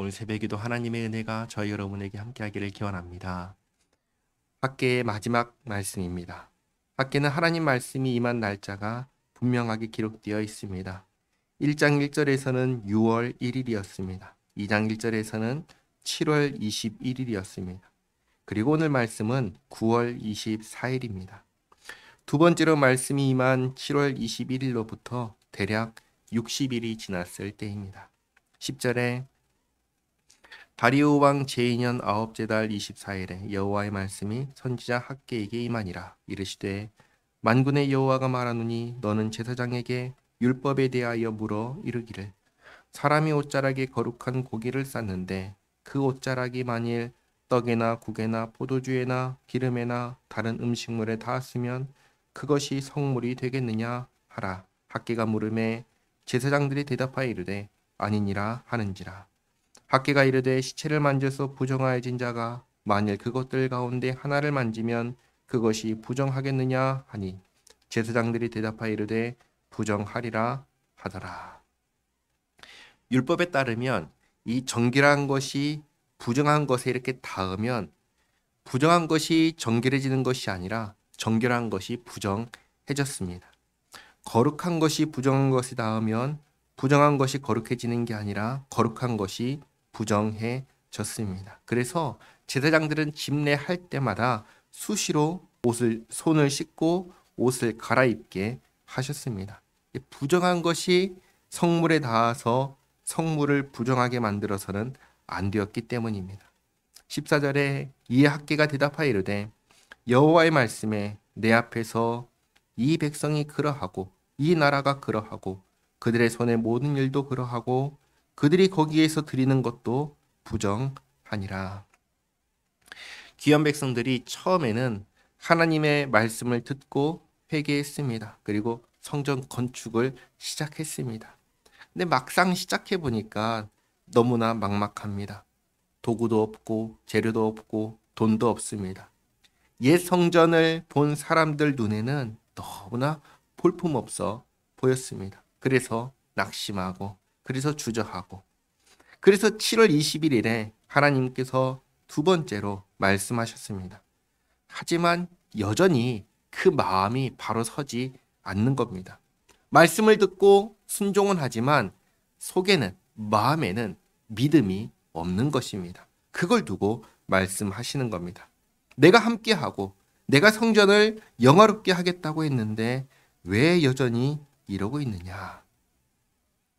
오늘 새벽에도 하나님의 은혜가 저희 여러분에게 함께하기를 기원합니다. 학계의 마지막 말씀입니다. 학계는 하나님 말씀이 임한 날짜가 분명하게 기록되어 있습니다. 1장 1절에서는 6월 1일이었습니다. 2장 1절에서는 7월 21일이었습니다. 그리고 오늘 말씀은 9월 24일입니다. 두 번째로 말씀이 임한 7월 21일로부터 대략 60일이 지났을 때입니다. 10절에 다리오 왕 제2년 아홉째 달 24일에 여호와의 말씀이 선지자 학개에게 임하니라. 이르시되 만군의 여호와가 말하노니 너는 제사장에게 율법에 대하여 물어 이르기를 사람이 옷자락에 거룩한 고기를 쌌는데 그 옷자락이 만일 떡에나 국에나 포도주에나 기름에나 다른 음식물에 닿았으면 그것이 성물이 되겠느냐 하라. 학개가 물음에 제사장들이 대답하여 이르되 아니니라 하는지라. 학개가 이르되 시체를 만져서 부정하여진 자가 만일 그것들 가운데 하나를 만지면 그것이 부정하겠느냐 하니 제사장들이 대답하여 이르되 부정하리라 하더라. 율법에 따르면 이 정결한 것이 부정한 것에 이렇게 닿으면 부정한 것이 정결해지는 것이 아니라 정결한 것이 부정해졌습니다. 거룩한 것이 부정한 것에 닿으면 부정한 것이 거룩해지는 게 아니라 거룩한 것이 부정해졌습니다. 그래서 제사장들은 집례할 때마다 수시로 손을 씻고 옷을 갈아입게 하셨습니다. 부정한 것이 성물에 닿아서 성물을 부정하게 만들어서는 안 되었기 때문입니다. 14절에 이에 학개가 대답하여 이르되 여호와의 말씀에 내 앞에서 이 백성이 그러하고 이 나라가 그러하고 그들의 손의 모든 일도 그러하고 그들이 거기에서 드리는 것도 부정하니라. 귀한 백성들이 처음에는 하나님의 말씀을 듣고 회개했습니다. 그리고 성전 건축을 시작했습니다. 근데 막상 시작해 보니까 너무나 막막합니다. 도구도 없고 재료도 없고 돈도 없습니다. 옛 성전을 본 사람들 눈에는 너무나 볼품없어 보였습니다. 그래서 낙심하고 그래서 주저하고 그래서 7월 21일에 하나님께서 두 번째로 말씀하셨습니다. 하지만 여전히 그 마음이 바로 서지 않는 겁니다. 말씀을 듣고 순종은 하지만 속에는 마음에는 믿음이 없는 것입니다. 그걸 두고 말씀하시는 겁니다. 내가 함께하고 내가 성전을 영화롭게 하겠다고 했는데 왜 여전히 이러고 있느냐.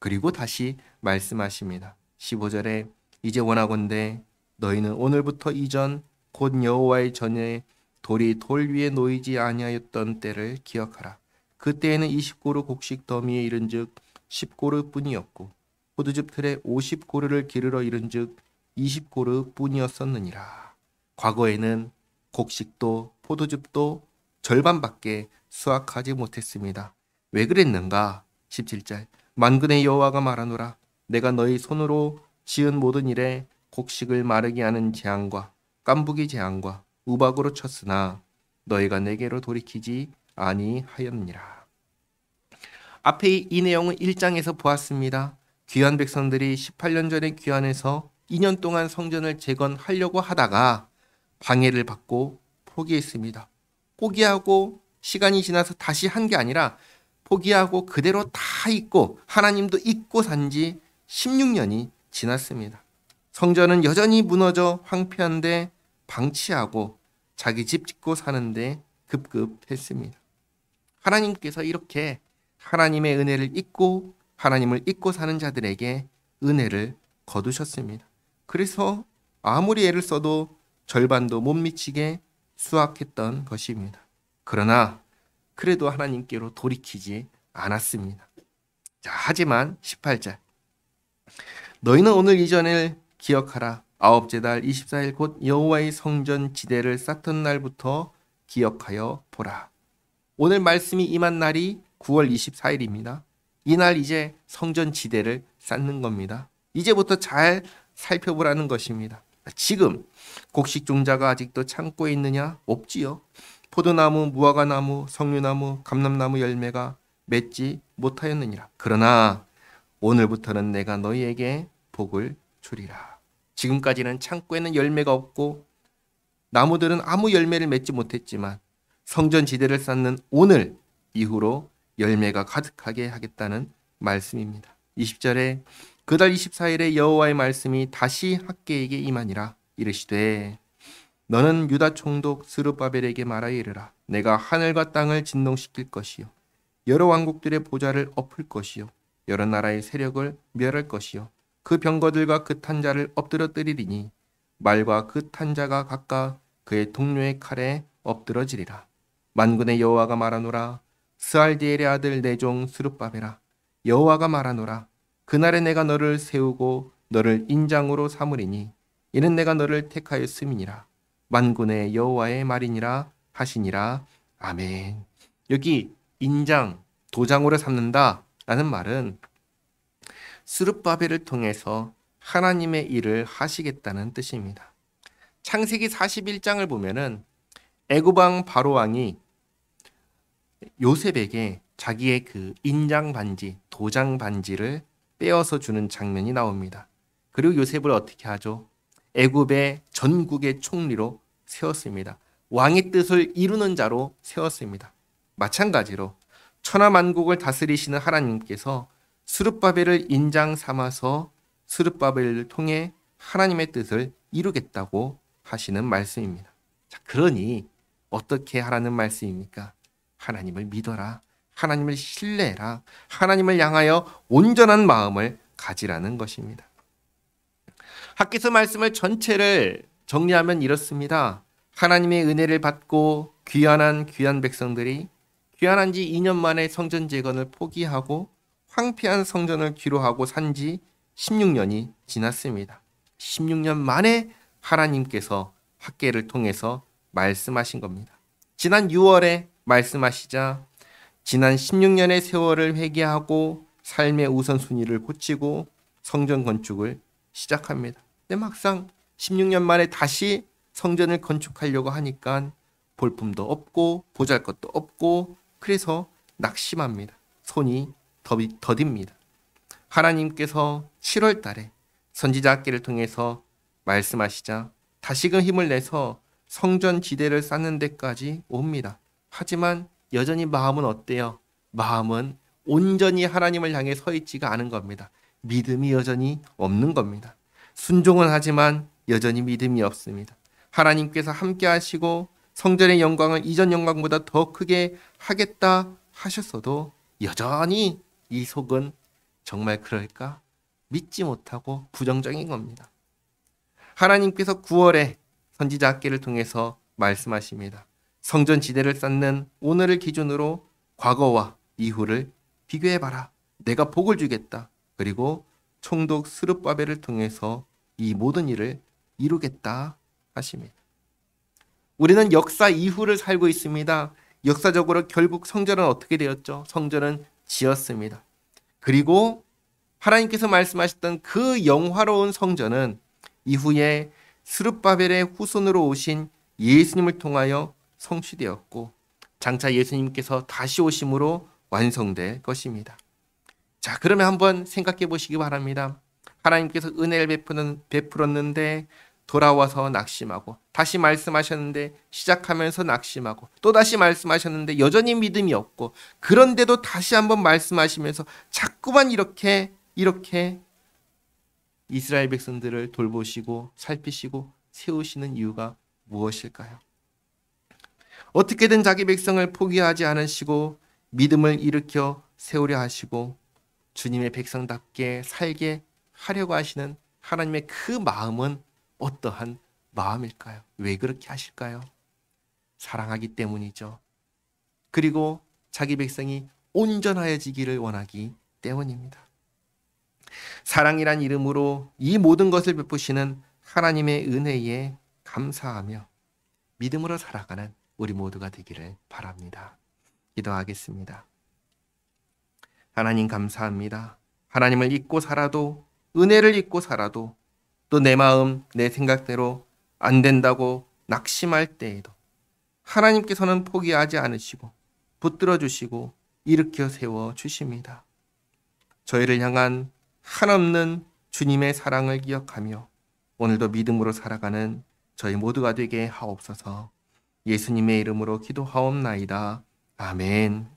그리고 다시 말씀하십니다. 15절에 이제 원하건대 너희는 오늘부터 이전 곧 여호와의 전에 돌이 돌 위에 놓이지 아니하였던 때를 기억하라. 그때에는 20고루 곡식 더미에 이른즉 10고루 뿐이었고 포도즙 틀에 50고루를 기르러 이른즉 20고루 뿐이었었느니라. 과거에는 곡식도 포도즙도 절반밖에 수확하지 못했습니다. 왜 그랬는가? 17절 만군의 여호와가 말하노라 내가 너희 손으로 지은 모든 일에 곡식을 마르게 하는 재앙과 깐부기 재앙과 우박으로 쳤으나 너희가 내게로 돌이키지 아니하였느니라. 앞에 이 내용은 1장에서 보았습니다. 귀한 백성들이 18년 전에 귀환해서 2년 동안 성전을 재건하려고 하다가 방해를 받고 포기했습니다. 포기하고 시간이 지나서 다시 한 게 아니라 포기하고 그대로 다 잊고 하나님도 잊고 산 지 16년이 지났습니다. 성전은 여전히 무너져 황폐한데 방치하고 자기 집 짓고 사는데 급급했습니다. 하나님께서 이렇게 하나님의 은혜를 잊고 하나님을 잊고 사는 자들에게 은혜를 거두셨습니다. 그래서 아무리 애를 써도 절반도 못 미치게 수확했던 것입니다. 그러나 그래도 하나님께로 돌이키지 않았습니다. 자, 하지만 18절 너희는 오늘 이전을 기억하라. 아홉째 달 24일 곧 여호와의 성전 지대를 쌓던 날부터 기억하여 보라. 오늘 말씀이 임한 날이 9월 24일입니다. 이날 이제 성전 지대를 쌓는 겁니다. 이제부터 잘 살펴보라는 것입니다. 지금 곡식 종자가 아직도 창고에 있느냐? 없지요. 포도나무, 무화과나무, 석류나무, 감람나무 열매가 맺지 못하였느니라. 그러나 오늘부터는 내가 너희에게 복을 주리라. 지금까지는 창고에는 열매가 없고 나무들은 아무 열매를 맺지 못했지만 성전 지대를 쌓는 오늘 이후로 열매가 가득하게 하겠다는 말씀입니다. 20절에 그달 24일에 여호와의 말씀이 다시 학개에게 임하니라. 이르시되 너는 유다 총독 스룹바벨에게 말하여 이르라. 내가 하늘과 땅을 진동시킬 것이요 여러 왕국들의 보좌를 엎을 것이요 여러 나라의 세력을 멸할 것이요 그 병거들과 그 탄자를 엎드러뜨리리니 말과 그 탄자가 각각 그의 동료의 칼에 엎드러지리라. 만군의 여호와가 말하노라. 스알디엘의 아들 내 종 스룹바벨아, 여호와가 말하노라. 그날에 내가 너를 세우고 너를 인장으로 삼으리니 이는 내가 너를 택하였음이니라. 만군의 여호와의 말이니라 하시니라. 아멘. 여기 인장, 도장으로 삼는다 라는 말은 스룹바벨을 통해서 하나님의 일을 하시겠다는 뜻입니다. 창세기 41장을 보면은 애굽 왕 바로 왕이 요셉에게 자기의 그 인장 반지, 도장 반지를 빼어서 주는 장면이 나옵니다. 그리고 요셉을 어떻게 하죠? 애굽의 전국의 총리로 세웠습니다. 왕의 뜻을 이루는 자로 세웠습니다. 마찬가지로 천하만국을 다스리시는 하나님께서 스룹바벨을 인장 삼아서 스룹바벨을 통해 하나님의 뜻을 이루겠다고 하시는 말씀입니다. 자, 그러니 어떻게 하라는 말씀입니까? 하나님을 믿어라. 하나님을 신뢰해라. 하나님을 향하여 온전한 마음을 가지라는 것입니다. 학개서 말씀을 전체를 정리하면 이렇습니다. 하나님의 은혜를 받고 귀환한 귀한 백성들이 귀환한 지 2년 만에 성전 재건을 포기하고 황폐한 성전을 뒤로하고 산 지 16년이 지났습니다. 16년 만에 하나님께서 학개를 통해서 말씀하신 겁니다. 지난 6월에 말씀하시자 지난 16년의 세월을 회개하고 삶의 우선순위를 고치고 성전 건축을 시작합니다. 근데 막상 16년 만에 다시 성전을 건축하려고 하니까 볼품도 없고 보잘것도 없고 그래서 낙심합니다. 손이 더딥니다. 하나님께서 7월 달에 선지자 학개를 통해서 말씀하시자 다시금 힘을 내서 성전 지대를 쌓는 데까지 옵니다. 하지만 여전히 마음은 어때요? 마음은 온전히 하나님을 향해 서 있지가 않은 겁니다. 믿음이 여전히 없는 겁니다. 순종은 하지만 여전히 믿음이 없습니다. 하나님께서 함께 하시고 성전의 영광을 이전 영광보다 더 크게 하겠다 하셨어도 여전히 이 속은 정말 그럴까? 믿지 못하고 부정적인 겁니다. 하나님께서 9월에 선지자 학개를 통해서 말씀하십니다. 성전 지대를 쌓는 오늘을 기준으로 과거와 이후를 비교해봐라. 내가 복을 주겠다. 그리고 총독 스룹바벨을 통해서 이 모든 일을 이루겠다 하십니다. 우리는 역사 이후를 살고 있습니다. 역사적으로 결국 성전은 어떻게 되었죠? 성전은 지었습니다. 그리고 하나님께서 말씀하셨던 그 영화로운 성전은 이후에 스룹바벨의 후손으로 오신 예수님을 통하여 성취되었고 장차 예수님께서 다시 오심으로 완성될 것입니다. 자, 그러면 한번 생각해 보시기 바랍니다. 하나님께서 은혜를 베풀었는데 돌아와서 낙심하고 다시 말씀하셨는데 시작하면서 낙심하고 또다시 말씀하셨는데 여전히 믿음이 없고 그런데도 다시 한번 말씀하시면서 자꾸만 이렇게 이스라엘 백성들을 돌보시고 살피시고 세우시는 이유가 무엇일까요? 어떻게든 자기 백성을 포기하지 않으시고 믿음을 일으켜 세우려 하시고 주님의 백성답게 살게 하려고 하시는 하나님의 그 마음은 어떠한 마음일까요? 왜 그렇게 하실까요? 사랑하기 때문이죠. 그리고 자기 백성이 온전하여지기를 원하기 때문입니다. 사랑이란 이름으로 이 모든 것을 베푸시는 하나님의 은혜에 감사하며 믿음으로 살아가는 우리 모두가 되기를 바랍니다. 기도하겠습니다. 하나님 감사합니다. 하나님을 잊고 살아도 은혜를 잊고 살아도 또 내 마음 내 생각대로 안 된다고 낙심할 때에도 하나님께서는 포기하지 않으시고 붙들어 주시고 일으켜 세워 주십니다. 저희를 향한 한없는 주님의 사랑을 기억하며 오늘도 믿음으로 살아가는 저희 모두가 되게 하옵소서. 예수님의 이름으로 기도하옵나이다. 아멘.